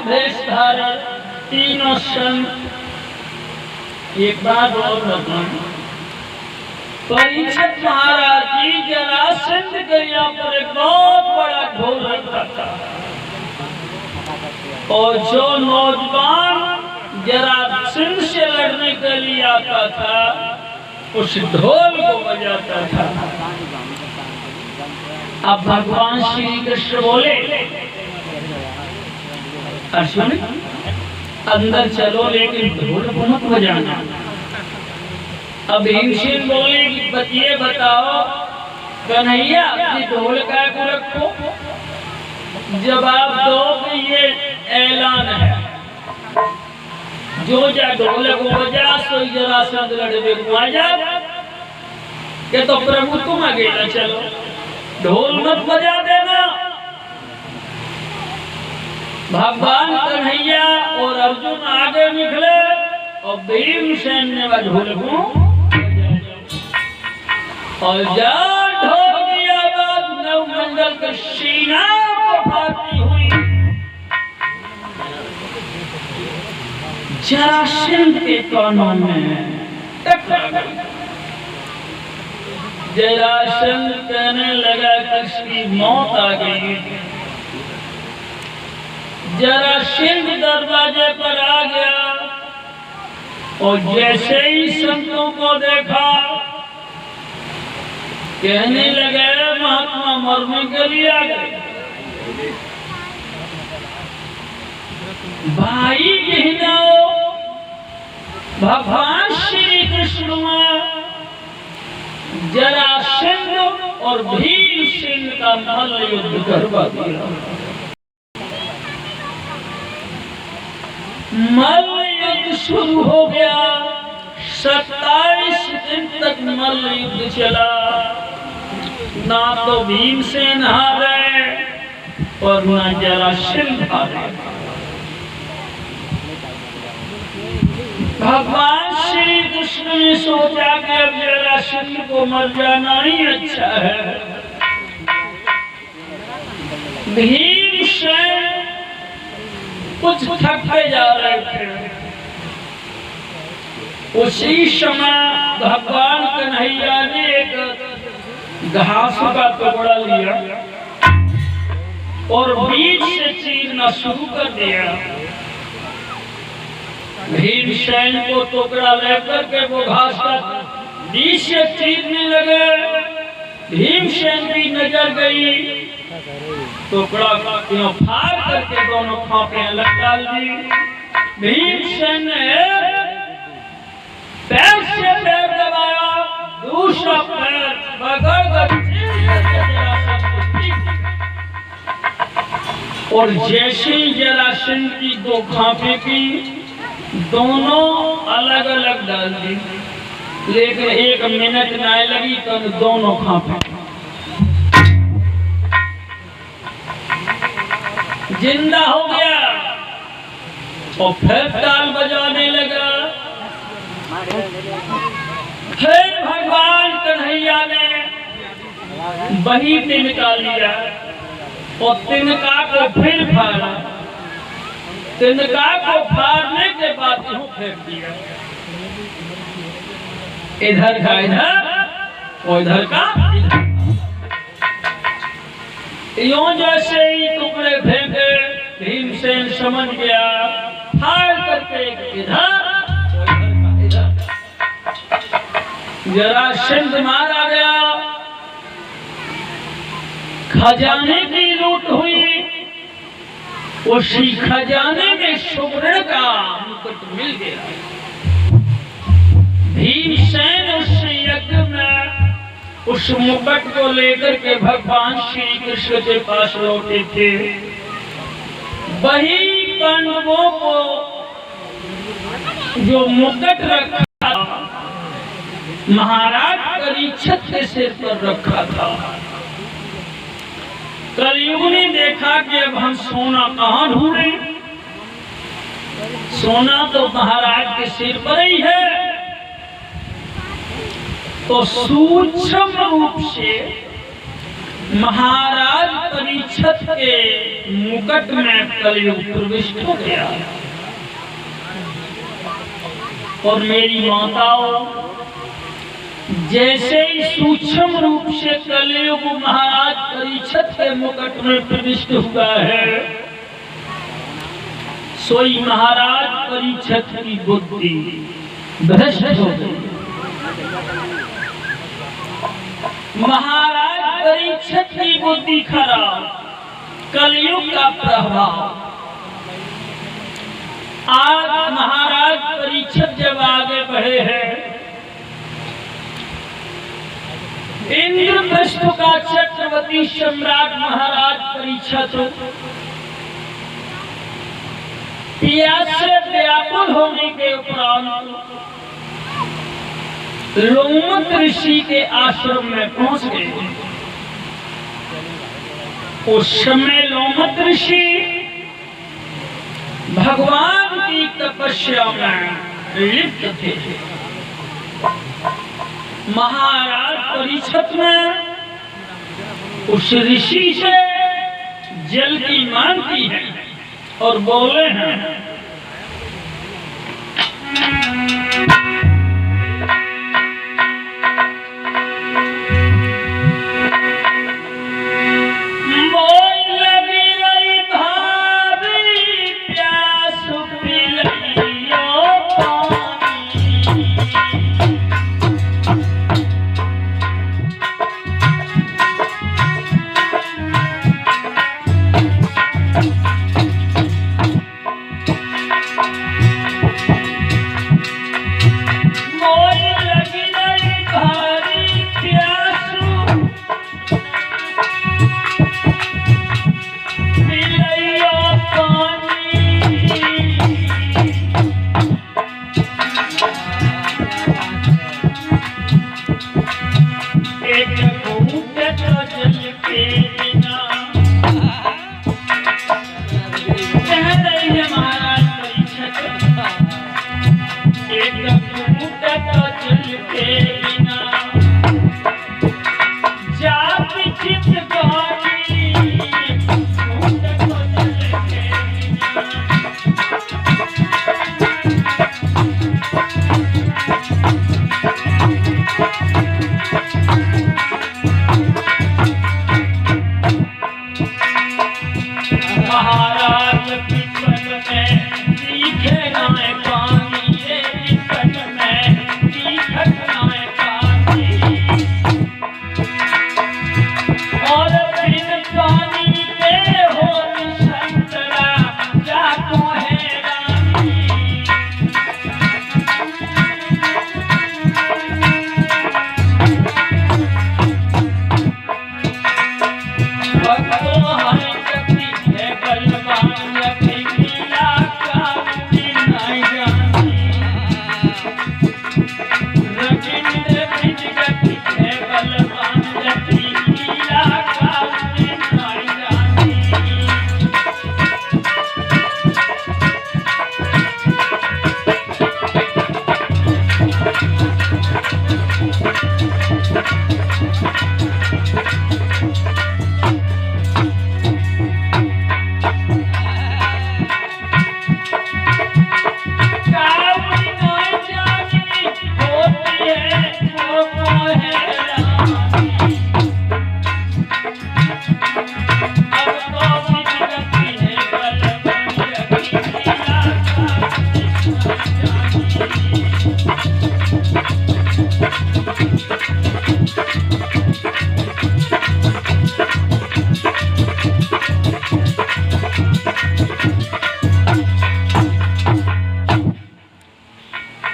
भेष धारण, तीनों संत। एक बात और बताऊं, परीक्षित महाराज जी जरासंध के यहाँ पर एक बहुत बड़ा ढोल रखा था, और जो नौजवान जरासंध से लड़ने के लिए आता था उस ढोल को बजाता था। अब भगवान श्री कृष्ण बोले, अर्जुन अंदर चलो लेकिन ढोल को मत बजाना। अब भीमसेन बोले कि ये बताओ कन्हैया कि ढोल का को रखो। जवाब दो कि ये ऐलान है, जो जा ढोल को बजा सो जरासंध लड़वे को आ जा, के तो प्रभु तुम आगे न चलो, ढोल मत बजा देना। भगवान कन्हैया और अर्जुन आगे निकले और भीमसेन ने ढोल को और जा ढोल की आवाज नवमंडल के सीना को फाड़ती हुई जरासंध के कानों में टकरा गई। जरासंध कहने लगा कि इसकी मौत आ गई। जरासंध दरवाजे पर आ गया और जैसे ही संतों को देखा कहने लगे महात्मा मरने के लिए आ गए। भाई बहनों, भगवान श्री कृष्ण जरासंध और भीमसेन का मल्ल युद्ध करवा दिया। मल्ल युद्ध शुरू हो गया। 27 दिन तक मल्ल युद्ध चला। ना तो भीमसेन हारे और ना जरासंध हारे। भगवान श्री कृष्ण ने सोचा कि अब जरासंध को मर जाना ही अच्छा है। भीमसेन कुछ थकते जा रहे थे। उसी समय भगवान कन्हैया ने एक घास का टुकड़ा लिया और बीच से चीरना शुरू कर दिया। भीमसेन को टुकड़ा लेकर के वो घास का बीच से चीरने लगे। भीमसेन की नजर गई, टुकड़ा फाड़ करके दोनों फांके अलग डाल दी। भीमसेन ने पैर से पैर दबाया, दूसरा पैर और जैसे ही जरासंध की दो खांपे की दोनों अलग अलग डाल दी, लेकिन 1 मिनट ना लगी तो दोनों खांपे जिंदा हो गया और फिर ताल बजाने लगा। फिर भगवान कन्हैया ने वही तिनका लिया और तिनका को फिर फाड़ा। तिनका को फाड़ने के बाद यूं फेंक दिया, इधर का इधर और इधर का इधर। यूं जैसे ही टुकड़े फेंके भीमसेन समझ गया, फाड़ करके इधर और इधर का इधर। जरासंध मारा गया। खजाने की लूट हुई। उसी खजाने में सुवर्ण का मुकुट मिल गया। भीमसेन उस यज्ञ में उस मुकुट को लेकर के भगवान श्री कृष्ण के पास लौटे थे। वही पांडवों को जो मुकुट रखा महाराज परीक्षित के सिर पर रखा था। कलयुग ने देखा कि अब हम सोना कहाँ ढूंढे, सोना तो महाराज के सिर पर ही है। तो सूक्ष्म रूप से महाराज परीक्षित के मुकुट में कलयुग प्रविष्ट हो गया। और मेरी माताओं, जैसे ही सूक्ष्म रूप से कलयुग महाराज परीक्षित के मुकुट में प्रविष्ट हुआ है, सोई महाराज परीक्षित की बुद्धि भ्रष्ट हो गई। महाराज परीक्षित की बुद्धि खराब, कलयुग का प्रभाव। आज महाराज परीक्षित जब आगे बढ़े हैं, इंद्रप्रस्थ का चक्रवर्ती सम्राट महाराज परीक्षित प्यास से व्याकुल होने के उपरांत लोमत ऋषि के आश्रम में पहुंच गए। उस समय लोमत ऋषि भगवान की तपस्या में लिप्त थे। महाराज परीक्षित में उस ऋषि से जल की मांग की है और बोले हैं,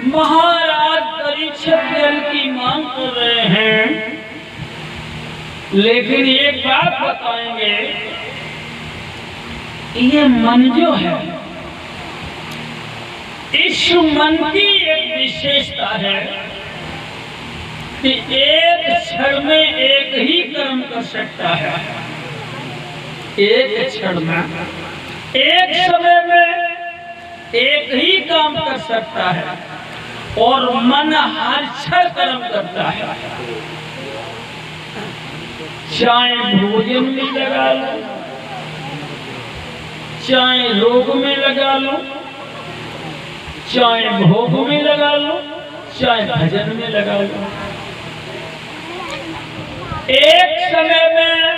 महाराज परीक्षित जल की मांग कर रहे हैं, लेकिन एक बात बताएंगे, ये मन जो है, इस मन की एक विशेषता है कि एक क्षण में एक ही कर्म कर सकता है। एक क्षण में, एक समय में एक ही काम कर सकता है और मन हर क्षण कर्म करता है। चाहे भोजन में लगा लो, चाहे रोग में लगा लो, चाहे भोग में लगा लो, चाहे भजन में लगा लो। एक समय में